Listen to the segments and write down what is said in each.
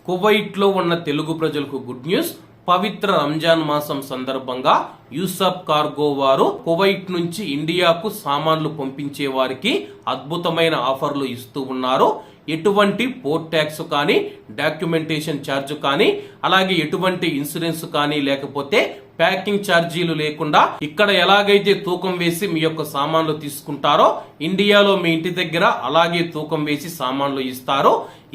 Kuwait లో ఉన్న తెలుగు ప్రజలకు గుడ్ న్యూస్. పవిత్ర రంజాన్ మాసం సందర్భంగా యూసఫ్ కార్గో వారు కువైట్ నుంచి ఇండియాకు సామాన్లు పంపించే వారికి అద్భుతమైన ఆఫర్లు ఇస్తూ ఉన్నారు. ఎటువంటి పోర్ట్ ట్యాక్స్ కానీ, డాక్యుమెంటేషన్ ఛార్జ్ కానీ, అలాగే ఎటువంటి ఇన్సూరెన్స్ కానీ లేకపోతే ప్యాకింగ్ ఛార్జీలు లేకుండా ఇక్కడ ఎలాగైతే తూకం వేసి మీ యొక్క సామాన్లు తీసుకుంటారో ఇండియాలో మీ ఇంటి దగ్గర అలాగే తూకం వేసి సామాన్లు ఇస్తారు.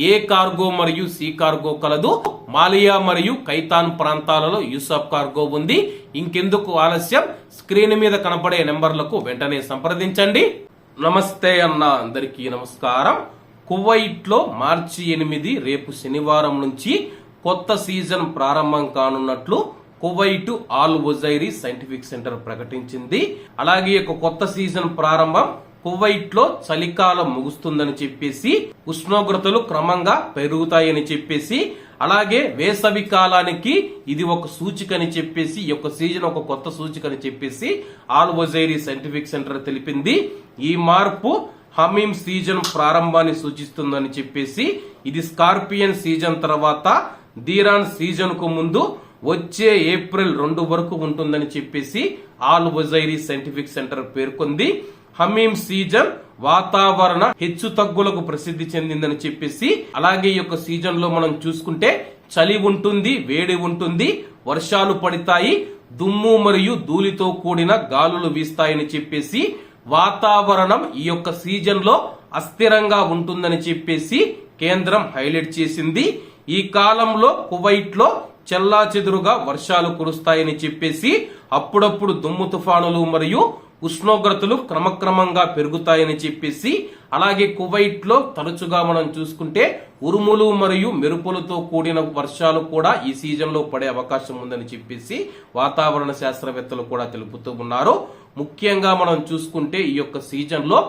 ఏ కార్గో మరియు సి కార్గో కలదు. మాలియా మరియు కైతాన్ ప్రాంతాలలో యూసఫ్ కార్గో ఉంది. ఇంకెందుకు ఆలస్యం, స్క్రీన్ మీద కనపడే నెంబర్లకు వెంటనే సంప్రదించండి. నమస్తే అన్న, అందరికీ నమస్కారం. కువైట్ లో మార్చి 8 రేపు శనివారం నుంచి కొత్త సీజన్ ప్రారంభం కానున్నట్లు కువైట్ ఆల్ ఉజైరీ సైంటిఫిక్ సెంటర్ ప్రకటించింది. అలాగే కొత్త సీజన్ ప్రారంభం కువైట్ లో చలికాలం ముగుస్తుందని చెప్పేసి, ఉష్ణోగ్రతలు క్రమంగా పెరుగుతాయని చెప్పేసి, అలాగే వేసవి కాలానికి ఇది ఒక సూచిక అని చెప్పేసి, ఈ యొక్క సీజన్ ఒక కొత్త సూచిక అని చెప్పేసి ఆల్ ఉజైరీ సైంటిఫిక్ సెంటర్ తెలిపింది. ఈ మార్పు హమీం సీజన్ ప్రారంభాన్ని సూచిస్తుందని చెప్పేసి, ఇది స్కార్పియన్ సీజన్ తర్వాత ధీరాన్ సీజన్ కు ముందు వచ్చే ఏప్రిల్ 2 వరకు ఉంటుందని చెప్పేసి ఆల్ ఉజైరీ సైంటిఫిక్ సెంటర్ పేర్కొంది. హమీం సీజన్ వాతావరణ హెచ్చు తగ్గులకు ప్రసిద్ధి చెందిందని చెప్పేసి, అలాగే ఈ యొక్క సీజన్ లో మనం చూసుకుంటే చలి ఉంటుంది, వేడి ఉంటుంది, వర్షాలు పడతాయి, దుమ్ము మరియు ధూళితో కూడిన గాలులు వీస్తాయని చెప్పేసి, వాతావరణం ఈ యొక్క సీజన్ లో అస్థిరంగా ఉంటుందని చెప్పేసి కేంద్రం హైలైట్ చేసింది. ఈ కాలంలో కువైట్ లో చెల్లాచెదురుగా వర్షాలు కురుస్తాయని చెప్పేసి, అప్పుడప్పుడు దుమ్ము తుఫానులు మరియు ఉష్ణోగ్రతలు క్రమక్రమంగా పెరుగుతాయని చెప్పేసి, అలాగే కువైట్ లో తరచుగా మనం చూసుకుంటే ఉరుములు మరియు మెరుపులతో కూడిన వర్షాలు కూడా ఈ సీజన్ లో పడే అవకాశం ఉందని చెప్పేసి వాతావరణ శాస్త్రవేత్తలు కూడా తెలుపుతూ ఉన్నారు. ముఖ్యంగా మనం చూసుకుంటే ఈ యొక్క సీజన్ లో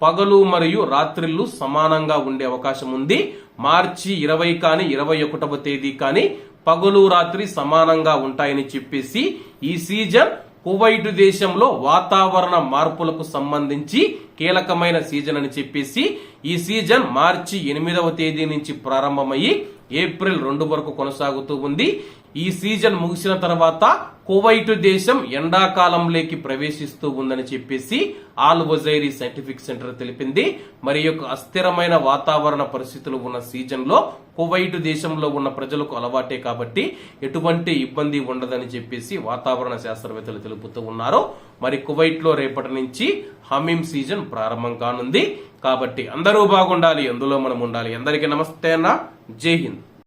పగలు మరియు రాత్రిళ్లు సమానంగా ఉండే అవకాశం ఉంది. మార్చి 20 కానీ 21వ తేదీ కానీ పగలు రాత్రి సమానంగా ఉంటాయని చెప్పేసి, ఈ సీజన్ కువైట్ దేశంలో వాతావరణ మార్పులకు సంబంధించి కీలకమైన సీజన్ అని చెప్పేసి, ఈ సీజన్ మార్చి 8వ తేదీ నుంచి ప్రారంభమయ్యి ఏప్రిల్ 2 వరకు కొనసాగుతూ ఉంది. ఈ సీజన్ ముగిసిన తర్వాత కువైట్ దేశం ఎండాకాలంలోకి ప్రవేశిస్తూ ఉందని చెప్పేసి ఆల్ ఉజైరీ సైంటిఫిక్ సెంటర్ తెలిపింది. మరి యొక్క అస్థిరమైన వాతావరణ పరిస్థితులు ఉన్న సీజన్ లో కువైట్ దేశంలో ఉన్న ప్రజలకు అలవాటే కాబట్టి ఎటువంటి ఇబ్బంది ఉండదని చెప్పేసి వాతావరణ శాస్త్రవేత్తలు తెలుపుతూ ఉన్నారు. మరి కువైట్ లో రేపటి నుంచి హమీం సీజన్ ప్రారంభం కానుంది. కాబట్టి అందరూ బాగుండాలి, అందులో మనం ఉండాలి. అందరికీ నమస్తే అన్న, జై హింద్.